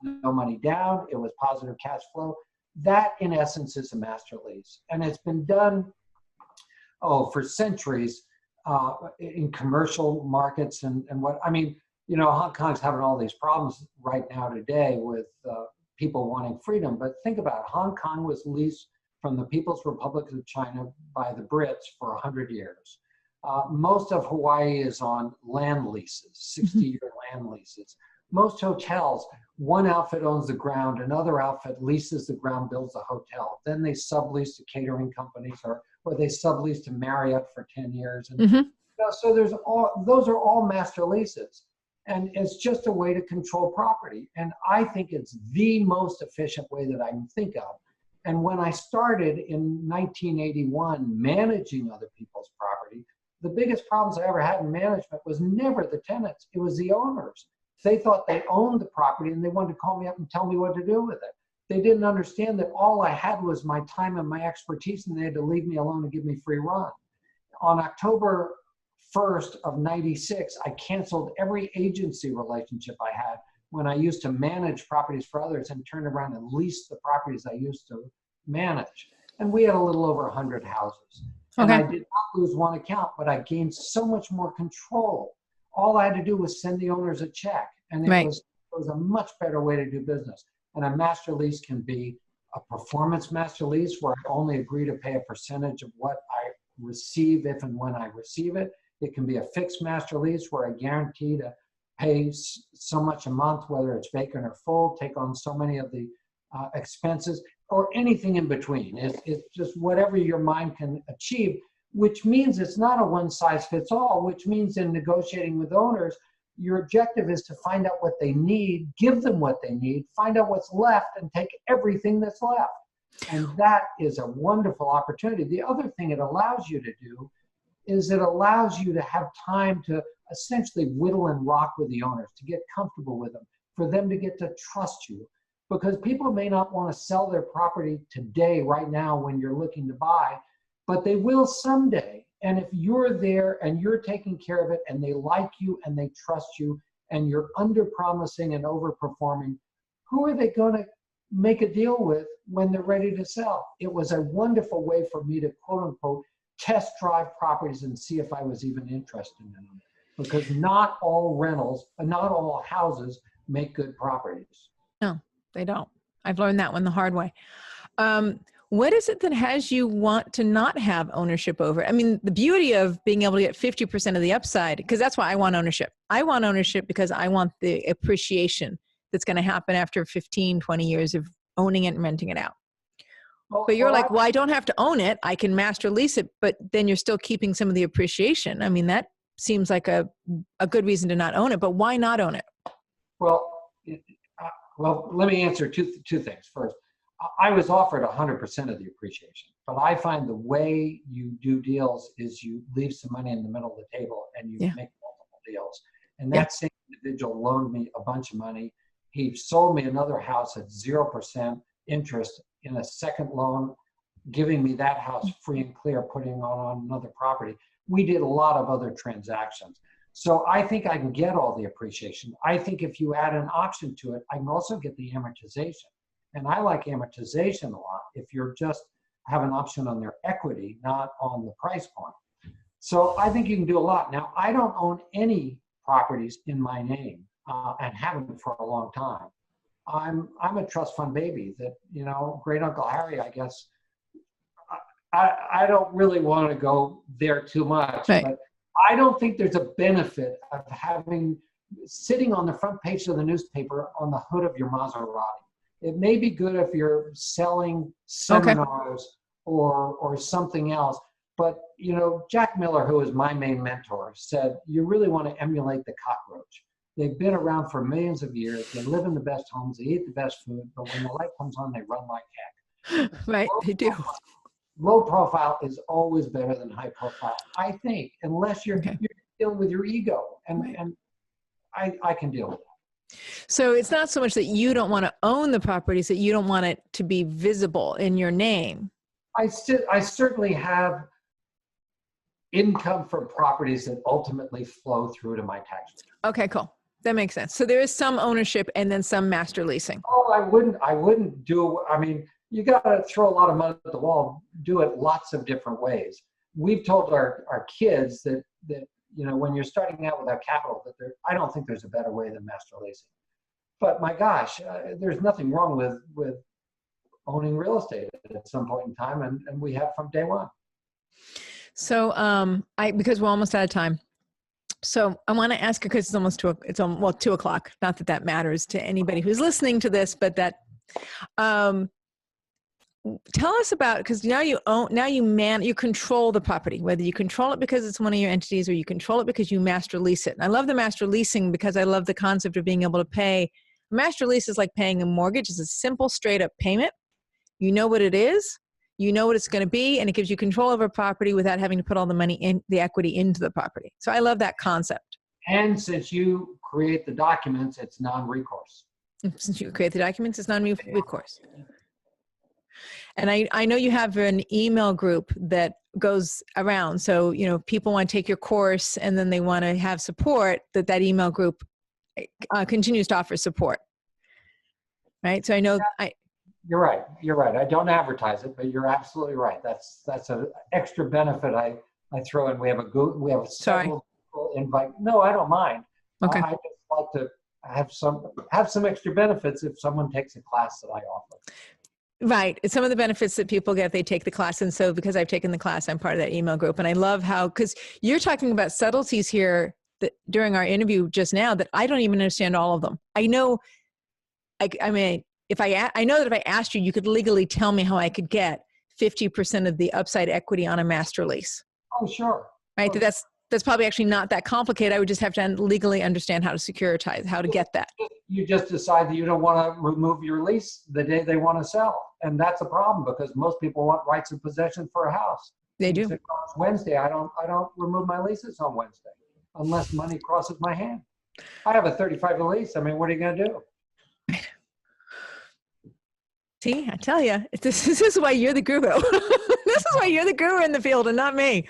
No money down, it was positive cash flow. That, in essence, is a master lease. And it's been done, for centuries in commercial markets and what, I mean, you know, Hong Kong's having all these problems right now today with people wanting freedom. But think about it. Hong Kong was leased from the People's Republic of China by the Brits for 100 years. Most of Hawaii is on land leases, 60-year land leases. Most hotels, one outfit owns the ground, another outfit leases the ground, builds a hotel. Then they sublease to catering companies or they sublease to Marriott for 10 years. And you know, so those are all master leases. And it's just a way to control property. And I think it's the most efficient way that I can think of. And when I started in 1981 managing other people's property, the biggest problems I ever had in management was never the tenants, it was the owners. They thought they owned the property and they wanted to call me up and tell me what to do with it. They didn't understand that all I had was my time and my expertise and they had to leave me alone and give me free run. On October 1st of 96, I canceled every agency relationship I had when I used to manage properties for others and turned around and leased the properties I used to manage. And we had a little over 100 houses. And I did not lose one account, but I gained so much more control. All I had to do was send the owners a check. And it was a much better way to do business. And a master lease can be a performance master lease where I only agree to pay a percentage of what I receive if and when I receive it. It can be a fixed master lease where I guarantee to pay so much a month, whether it's vacant or full, take on so many of the expenses, or anything in between. It's just whatever your mind can achieve, which means it's not a one-size-fits-all, which means in negotiating with owners, your objective is to find out what they need, give them what they need, find out what's left, and take everything that's left. And that is a wonderful opportunity. The other thing it allows you to do is it allows you to have time to essentially whittle and rock with the owners, to get comfortable with them, for them to get to trust you. Because people may not want to sell their property today, right now, when you're looking to buy, but they will someday. And if you're there and you're taking care of it and they like you and they trust you and you're under-promising and over-performing, who are they going to make a deal with when they're ready to sell? It was a wonderful way for me to, quote unquote, test drive properties and see if I was even interested in them. Because not all rentals, not all houses make good properties. No, they don't. I've learned that one the hard way. What is it that has you want to not have ownership over? I mean, the beauty of being able to get 50% of the upside, because that's why I want ownership. I want ownership because I want the appreciation that's going to happen after 15, 20 years of owning it and renting it out. But you're like, well, I don't have to own it. I can master lease it, but then you're still keeping some of the appreciation. I mean, that seems like a good reason to not own it, but why not own it? Well, let me answer two things. First, I was offered 100% of the appreciation, but I find the way you do deals is you leave some money in the middle of the table and you make multiple deals. And that same individual loaned me a bunch of money. He sold me another house at 0% interest in a second loan, giving me that house free and clear, putting on another property. We did a lot of other transactions. So I think I can get all the appreciation. I think if you add an option to it, I can also get the amortization. And I like amortization a lot if you're just have an option on their equity, not on the price point. So I think you can do a lot. Now, I don't own any properties in my name and haven't for a long time. I'm a trust fund baby that, you know, great Uncle Harry, I guess. I don't really want to go there too much, right. But I don't think there's a benefit of sitting on the front page of the newspaper on the hood of your Maserati. It may be good if you're selling seminars or something else. But, you know, Jack Miller, who is my main mentor, said, you really want to emulate the cockroach. They've been around for millions of years. They live in the best homes. They eat the best food. But when the light comes on, they run like heck. Right, they do. Low profile is always better than high profile, I think, unless you're dealing with your ego. And I can deal with that. So it's not so much that you don't want to own the properties, that you don't want it to be visible in your name. I certainly have income from properties that ultimately flow through to my tax return. Okay, cool. That makes sense. So there is some ownership and then some master leasing. Oh, I wouldn't do, I mean, you got to throw a lot of money at the wall, do it lots of different ways. We've told our kids that, you know, when you're starting out without capital, I don't think there's a better way than master leasing. But my gosh, there's nothing wrong with owning real estate at some point in time, and we have from day one. So because we're almost out of time. So I want to ask you, because it's almost 2 o'clock. Not that that matters to anybody who's listening to this, but that, tell us about, because now you control the property, whether you control it because it's one of your entities or you control it because you master lease it. And I love the master leasing because I love the concept of being able to pay. A master lease is like paying a mortgage. It's a simple, straight up payment. You know what it is, you know what it's going to be, and it gives you control over property without having to put all the money in the equity into the property. So I love that concept. And since you create the documents, it's non-recourse. Since you create the documents, it's non-recourse. And I know you have an email group that goes around. So, you know, people want to take your course and then they want to have support, that email group continues to offer support. Right. So I know You're right. I don't advertise it, but you're absolutely right. That's an extra benefit I throw in. We have several people invite. No, I don't mind. Okay. I just like to have some extra benefits if someone takes a class that I offer. Right. It's some of the benefits that people get if they take the class. And so because I've taken the class, I'm part of that email group. And I love how, because you're talking about subtleties here that during our interview just now that I don't even understand all of them. I know, I mean, I know that if I asked you, you could legally tell me how I could get 50% of the upside equity on a master lease. Oh, sure. Right. Oh. That's probably actually not that complicated. I would just have to legally understand how to securitize, how to get that. You just decide that you don't want to remove your lease the day they want to sell. And that's a problem because most people want rights of possession for a house. They do. If it's Wednesday, I don't remove my leases on Wednesday unless money crosses my hand. I have a 35-year lease. I mean, what are you going to do? See, I tell you, this is why you're the guru. This is why you're the guru in the field and not me.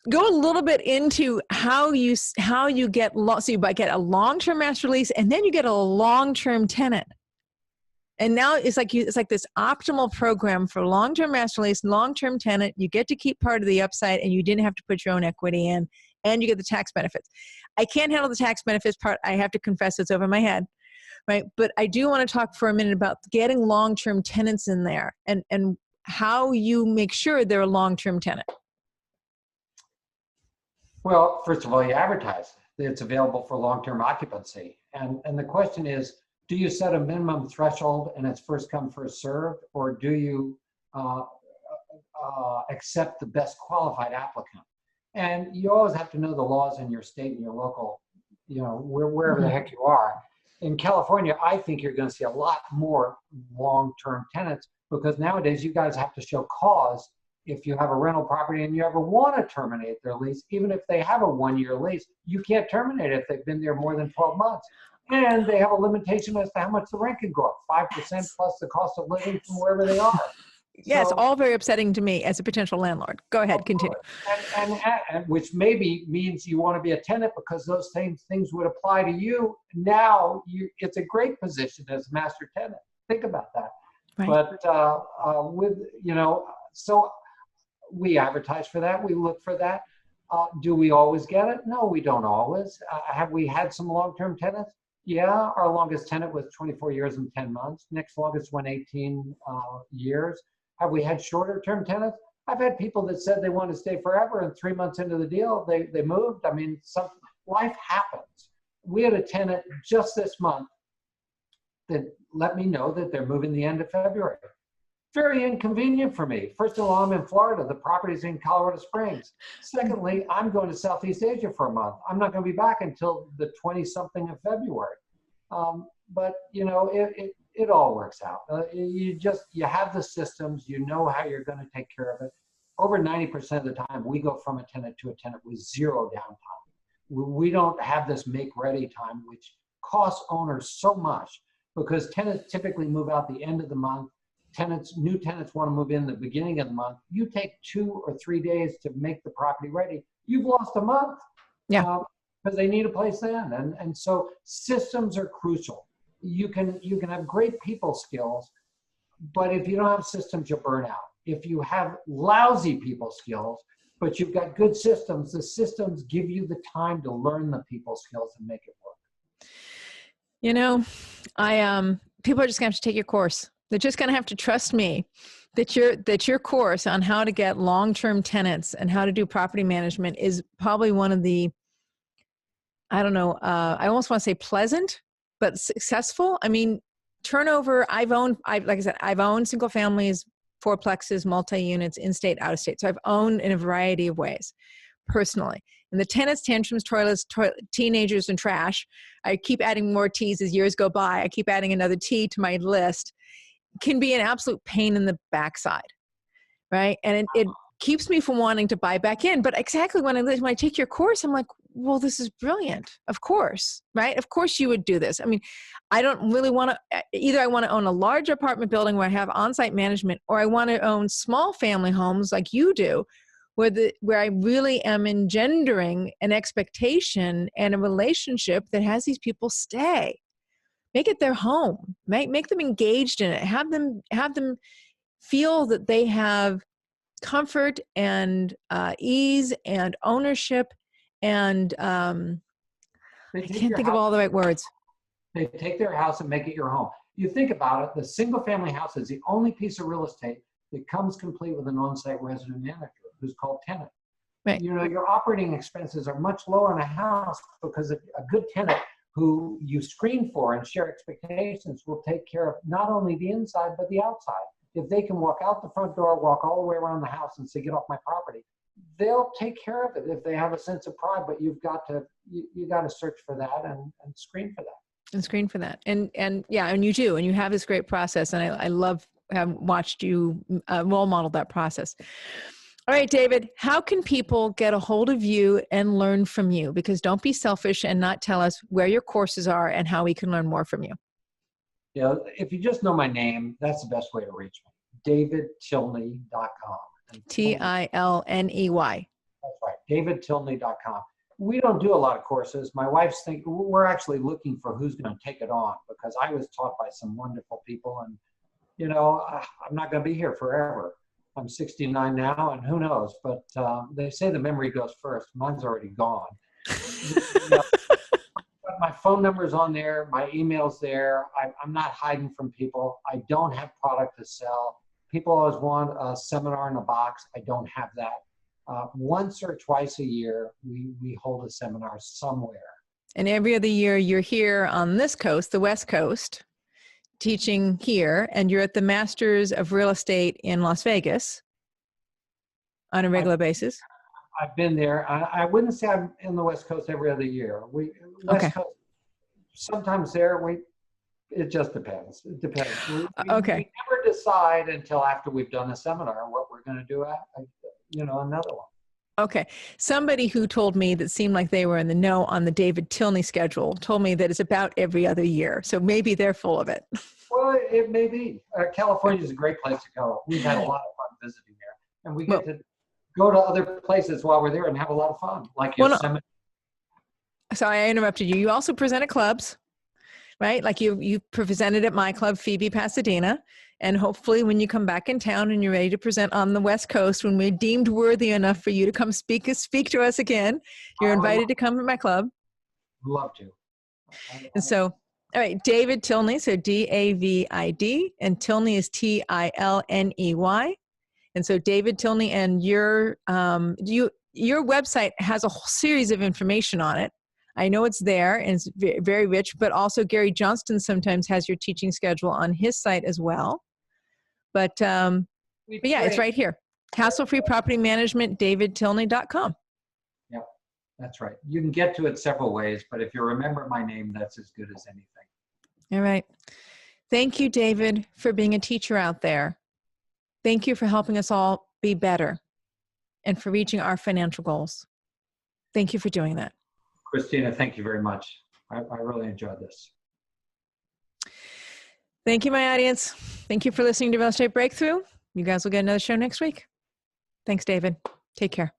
Go a little bit into how you get, so you get a long-term master lease and then you get a long-term tenant. And now it's like this optimal program for long-term master lease, long-term tenant. You get to keep part of the upside and you didn't have to put your own equity in, and you get the tax benefits. I can't handle the tax benefits part. I have to confess it's over my head. Right. But I do want to talk for a minute about getting long-term tenants in there and how you make sure they're a long-term tenant. Well, first of all, you advertise that it's available for long-term occupancy. And the question is, do you set a minimum threshold and it's first come, first served, or do you accept the best qualified applicant? And you always have to know the laws in your state and your local, you know, wherever the heck you are. In California, I think you're going to see a lot more long-term tenants because nowadays you guys have to show cause if you have a rental property and you ever want to terminate their lease. Even if they have a 1-year lease, you can't terminate it if they've been there more than 12 months. And they have a limitation as to how much the rent can go up, 5% plus the cost of living from wherever they are. Yes, So, all very upsetting to me as a potential landlord. Go ahead, continue. and which maybe means you want to be a tenant because those same things would apply to you. Now it's a great position as a master tenant. Think about that. Right. But with, so we advertise for that. We look for that. Do we always get it? No, we don't always. Have we had some long-term tenants? Yeah, our longest tenant was 24 years and 10 months. Next longest went 18 years. Have we had shorter term tenants? I've had people that said they want to stay forever, and 3 months into the deal, they moved. I mean, life happens. We had a tenant just this month that let me know that they're moving the end of February. Very inconvenient for me. First of all, I'm in Florida. The property's in Colorado Springs. Secondly, I'm going to Southeast Asia for a month. I'm not going to be back until the 20-something of February. But it all works out. You have the systems, you know how you're going to take care of it. Over 90% of the time, we go from a tenant to a tenant with zero downtime. We don't have this make-ready time, which costs owners so much because tenants typically move out the end of the month. New tenants want to move in the beginning of the month. You take 2 or 3 days to make the property ready. You've lost a month. Yeah. Because they need a place then. And so systems are crucial. You can have great people skills, but if you don't have systems, you'll burn out. If you have lousy people skills, but you've got good systems, the systems give you the time to learn the people skills and make it work. People are just gonna have to take your course. They're just gonna have to trust me that your course on how to get long-term tenants and how to do property management is probably one of the, I don't know, I almost want to say pleasant, but successful. I mean, turnover, like I said, I've owned single families, fourplexes, multi-units, in-state, out-of-state. So I've owned in a variety of ways personally. And the tenants, tantrums, toilets, teenagers, and trash, I keep adding more T's as years go by. I keep adding another T to my list, can be an absolute pain in the backside, right? And it keeps me from wanting to buy back in. But exactly when I take your course, I'm like, well, this is brilliant. Of course, right? Of course you would do this. I mean, I don't really want to, either I want to own a large apartment building where I have on-site management, or I want to own small family homes like you do, where I really am engendering an expectation and a relationship that has these people stay. Make it their home. Make them engaged in it. Have them feel that they have comfort and ease and ownership. And I can't think of all the right words. They take their house and make it your home. You think about it, the single family house is the only piece of real estate that comes complete with an on-site resident manager who's called tenant. Right. Your operating expenses are much lower in a house because a good tenant who you screen for and share expectations will take care of not only the inside, but the outside. If they can walk out the front door, walk all the way around the house and say, get off my property, they'll take care of it if they have a sense of pride, but you got to search for that and screen for that. And screen for that. And yeah, and you do, and you have this great process. And I love having watched you role model that process. All right, David, how can people get a hold of you and learn from you? Because don't be selfish and not tell us where your courses are and how we can learn more from you. Yeah, if you just know my name, that's the best way to reach me. DavidTilney.com. Tilney. That's right, DavidTilney.com. We don't do a lot of courses. My wife's we're actually looking for who's going to take it on, because I was taught by some wonderful people, and I'm not going to be here forever. I'm 69 now, and who knows? But they say the memory goes first. Mine's already gone. But my phone number's on there. My email's there. I'm not hiding from people. I don't have product to sell. People always want a seminar in a box. I don't have that. Once or twice a year, we hold a seminar somewhere. And every other year, you're here on this coast, the West Coast, teaching here, and you're at the Masters of Real Estate in Las Vegas on a regular basis. I've been there. I wouldn't say I'm in the West Coast every other year. West Coast, sometimes there. It just depends. It depends. We never decide until after we've done a seminar what we're going to do at, another one. Okay. Somebody who told me that seemed like they were in the know on the David Tilney schedule told me that it's about every other year. So maybe they're full of it. Well, it may be. California is a great place to go. We've had a lot of fun visiting there. And we get to go to other places while we're there and have a lot of fun, like Yosemite. Sorry, I interrupted you. You also present at clubs, right? Like you presented at my club, Phoebe Pasadena. And hopefully when you come back in town and you're ready to present on the West Coast, when we're deemed worthy enough for you to come speak to us again, you're invited to come to my club. Love to. And so, all right, David Tilney, so D-A-V-I-D, and Tilney is T-I-L-N-E-Y. And so David Tilney, and your website has a whole series of information on it. I know it's there and it's very rich, but also Gary Johnston sometimes has your teaching schedule on his site as well. But yeah, it's right here. Hassle-free property management, davidtilney.com. Yeah, that's right. You can get to it several ways, but if you remember my name, that's as good as anything. All right. Thank you, David, for being a teacher out there. Thank you for helping us all be better and for reaching our financial goals. Thank you for doing that. Christina, thank you very much. I really enjoyed this. Thank you, my audience. Thank you for listening to Real Estate Breakthrough. You guys will get another show next week. Thanks, David. Take care.